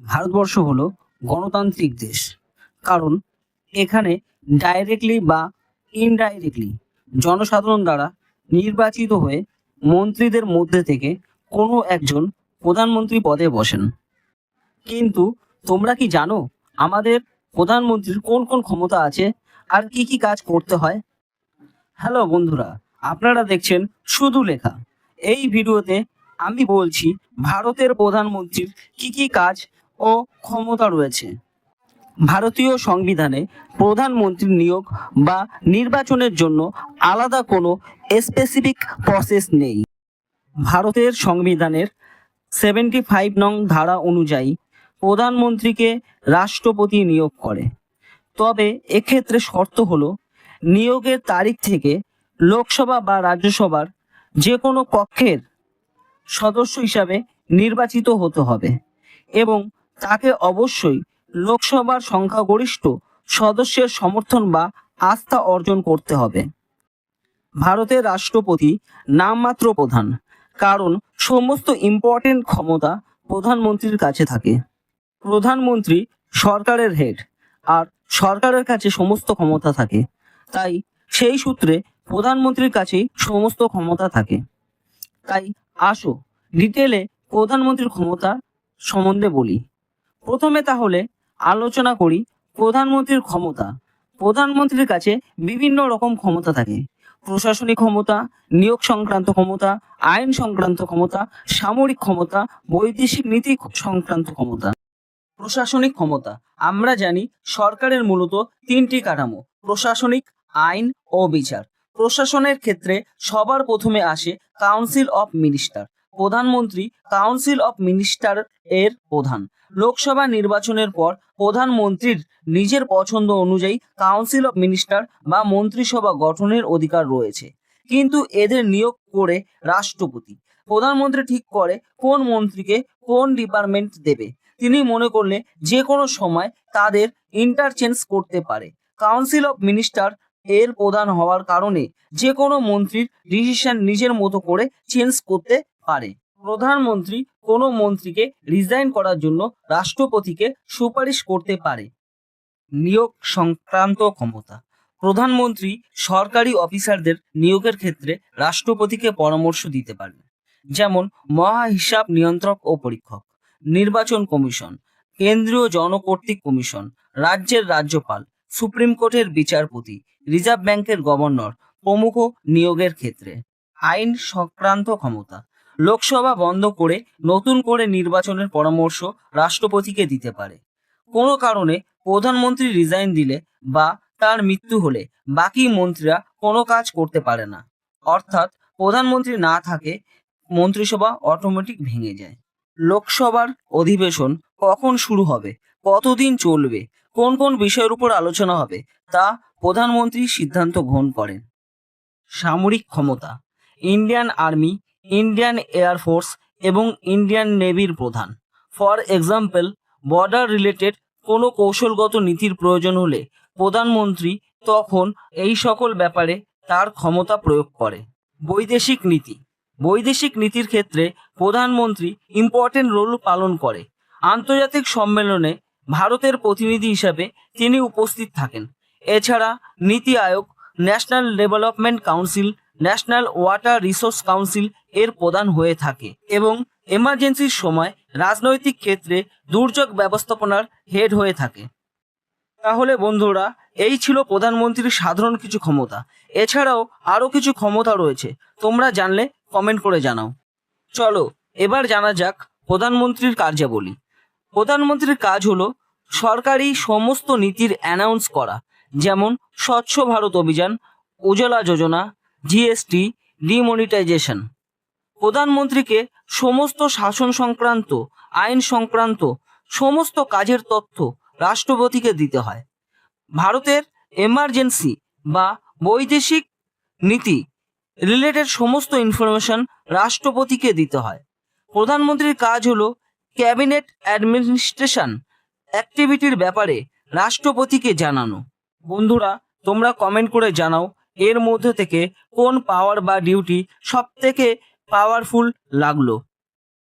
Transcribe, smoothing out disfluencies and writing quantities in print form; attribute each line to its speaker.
Speaker 1: ভারতবর্ষ হলো গণতান্ত্রিক দেশ, কারণ এখানে ডাইরেক্টলি বা ইনডাইরেক্টলি জনসাধারণ দ্বারা নির্বাচিত হয়ে মন্ত্রীদের মধ্যে থেকে কোনো একজন প্রধানমন্ত্রী পদে বসেন। কিন্তু তোমরা কি জানো আমাদের প্রধানমন্ত্রীর কোন কোন ক্ষমতা আছে আর কি কি কাজ করতে হয়? হ্যালো বন্ধুরা, আপনারা দেখছেন শুধু লেখা। এই ভিডিওতে আমি বলছি ভারতের প্রধানমন্ত্রীর কি কি কাজ ও ক্ষমতা রয়েছে। ভারতীয় সংবিধানে প্রধানমন্ত্রীর নিয়োগ বা নির্বাচনের জন্য আলাদা কোনো স্পেসিফিক প্রসেস নেই। ভারতের সংবিধানের 75 নং ধারা অনুযায়ী প্রধানমন্ত্রীকে রাষ্ট্রপতি নিয়োগ করে। তবে এক্ষেত্রে শর্ত হলো নিয়োগের তারিখ থেকে লোকসভা বা রাজ্যসভার যে কোনো কক্ষের সদস্য হিসাবে নির্বাচিত হতে হবে এবং তাকে অবশ্যই লোকসভার সংখ্যাগরিষ্ঠ সদস্যের সমর্থন বা আস্থা অর্জন করতে হবে। ভারতের রাষ্ট্রপতি নামমাত্র প্রধান, কারণ সমস্ত ইম্পর্টেন্ট ক্ষমতা প্রধানমন্ত্রীর কাছে থাকে। প্রধানমন্ত্রী সরকারের হেড, আর সরকারের কাছে সমস্ত ক্ষমতা থাকে, তাই সেই সূত্রে প্রধানমন্ত্রীর কাছেই সমস্ত ক্ষমতা থাকে। তাই আসো ডিটেলে প্রধানমন্ত্রীর ক্ষমতা সম্বন্ধে বলি। প্রথমে তাহলে আলোচনা করি প্রধানমন্ত্রীর ক্ষমতা। প্রধানমন্ত্রীর কাছে বিভিন্ন রকম ক্ষমতা থাকে: প্রশাসনিক ক্ষমতা, নিয়োগ সংক্রান্ত ক্ষমতা, আইন সংক্রান্ত ক্ষমতা, সামরিক ক্ষমতা, বৈদেশিক নীতি সংক্রান্ত ক্ষমতা। প্রশাসনিক ক্ষমতা আমরা জানি সরকারের মূলত তিনটি কাঠামো: প্রশাসনিক, আইন ও বিচার। প্রশাসনের ক্ষেত্রে সবার প্রথমে আসে কাউন্সিল অফ মিনিস্টার। প্রধানমন্ত্রী কাউন্সিল অফ মিনিস্টার এর প্রধান। লোকসভা নির্বাচনের পর প্রধানমন্ত্রীর নিজের পছন্দ অনুযায়ী কাউন্সিল অফ মিনিস্টার বা মন্ত্রিসভা গঠনের অধিকার রয়েছে, কিন্তু এদের নিয়োগ করে রাষ্ট্রপতি। প্রধানমন্ত্রী ঠিক করে কোন মন্ত্রীকে কোন ডিপার্টমেন্ট দেবে। তিনি মনে করলে যে কোনো সময় তাদের ইন্টারচেঞ্জ করতে পারে। কাউন্সিল অফ মিনিস্টার এর প্রধান হওয়ার কারণে যে কোনো মন্ত্রীর ডিসিশন নিজের মতো করে চেঞ্জ করতে পারে। প্রধানমন্ত্রী কোনো মন্ত্রীকে রিজাইন করার জন্য রাষ্ট্রপতিকে সুপারিশ করতে পারে। নিয়োগ সংক্রান্ত ক্ষমতা প্রধানমন্ত্রী সরকারি অফিসারদের নিয়োগের ক্ষেত্রে রাষ্ট্রপতিকে পরামর্শ দিতে পারেন, যেমন মহা হিসাব নিয়ন্ত্রক ও পরীক্ষক, নির্বাচন কমিশন, কেন্দ্রীয় জনকর্তৃক কমিশন, রাজ্যের রাজ্যপাল, সুপ্রিম কোর্টের বিচারপতি, রিজার্ভ ব্যাংকের গভর্নর প্রমুখ নিয়োগের ক্ষেত্রে। আইন সংক্রান্ত ক্ষমতা লোকসভা বন্ধ করে নতুন করে নির্বাচনের পরামর্শ রাষ্ট্রপতিকে দিতে পারে। কোনো কারণে প্রধানমন্ত্রী রিজাইন দিলে বা তার মৃত্যু হলে বাকি মন্ত্রীরা কোনো কাজ করতে পারে না, অর্থাৎ প্রধানমন্ত্রী না থাকে মন্ত্রিসভা অটোমেটিক ভেঙে যায়। লোকসভার অধিবেশন কখন শুরু হবে, কতদিন চলবে, কোন কোন বিষয়ের উপর আলোচনা হবে তা প্রধানমন্ত্রী সিদ্ধান্ত গ্রহণ করেন। সামরিক ক্ষমতা ইন্ডিয়ান আর্মি, ইন্ডিয়ান এয়ারফোর্স এবং ইন্ডিয়ান নেভির প্রধান। ফর এক্সাম্পল, বর্ডার রিলেটেড কোনো কৌশলগত নীতির প্রয়োজন হলে প্রধানমন্ত্রী তখন এই সকল ব্যাপারে তার ক্ষমতা প্রয়োগ করে। বৈদেশিক নীতি বৈদেশিক নীতির ক্ষেত্রে প্রধানমন্ত্রী ইম্পর্টেন্ট রোল পালন করে। আন্তর্জাতিক সম্মেলনে ভারতের প্রতিনিধি হিসাবে তিনি উপস্থিত থাকেন। এছাড়া NITI Aayog, national development council, national water resource council এর প্রধান হয়ে থাকে এবং এমার্জেন্সির সময় রাজনৈতিক ক্ষেত্রে দুর্যোগ ব্যবস্থাপনার হেড হয়ে থাকে। তাহলে বন্ধুরা, এই ছিল প্রধানমন্ত্রীর সাধারণ কিছু ক্ষমতা। এছাড়াও আরও কিছু ক্ষমতা রয়েছে, তোমরা জানলে কমেন্ট করে জানাও। চলো এবার জানা যাক প্রধানমন্ত্রীর কার্যাবলী। প্রধানমন্ত্রীর কাজ হলো সরকারি সমস্ত নীতির অ্যানাউন্স করা, যেমন স্বচ্ছ ভারত অভিযান, উজ্জ্বলা যোজনা, জিএসটি, ডিমনিটাইজেশন। প্রধানমন্ত্রীকে সমস্ত শাসন সংক্রান্ত, আইন সংক্রান্ত সমস্ত কাজের তথ্য রাষ্ট্রপতিকে দিতে হয়। ভারতের এমার্জেন্সি বা বৈদেশিক নীতি রিলেটেড সমস্ত ইনফরমেশন রাষ্ট্রপতিকে দিতে হয়। প্রধানমন্ত্রীর কাজ হলো ক্যাবিনেট অ্যাডমিনিস্ট্রেশন অ্যাক্টিভিটির ব্যাপারে রাষ্ট্রপতিকে জানানো। বন্ধুরা, তোমরা কমেন্ট করে জানাও এর মধ্যে থেকে কোন পাওয়ার বা ডিউটি সব থেকে পাওয়ারফুল লাগলো।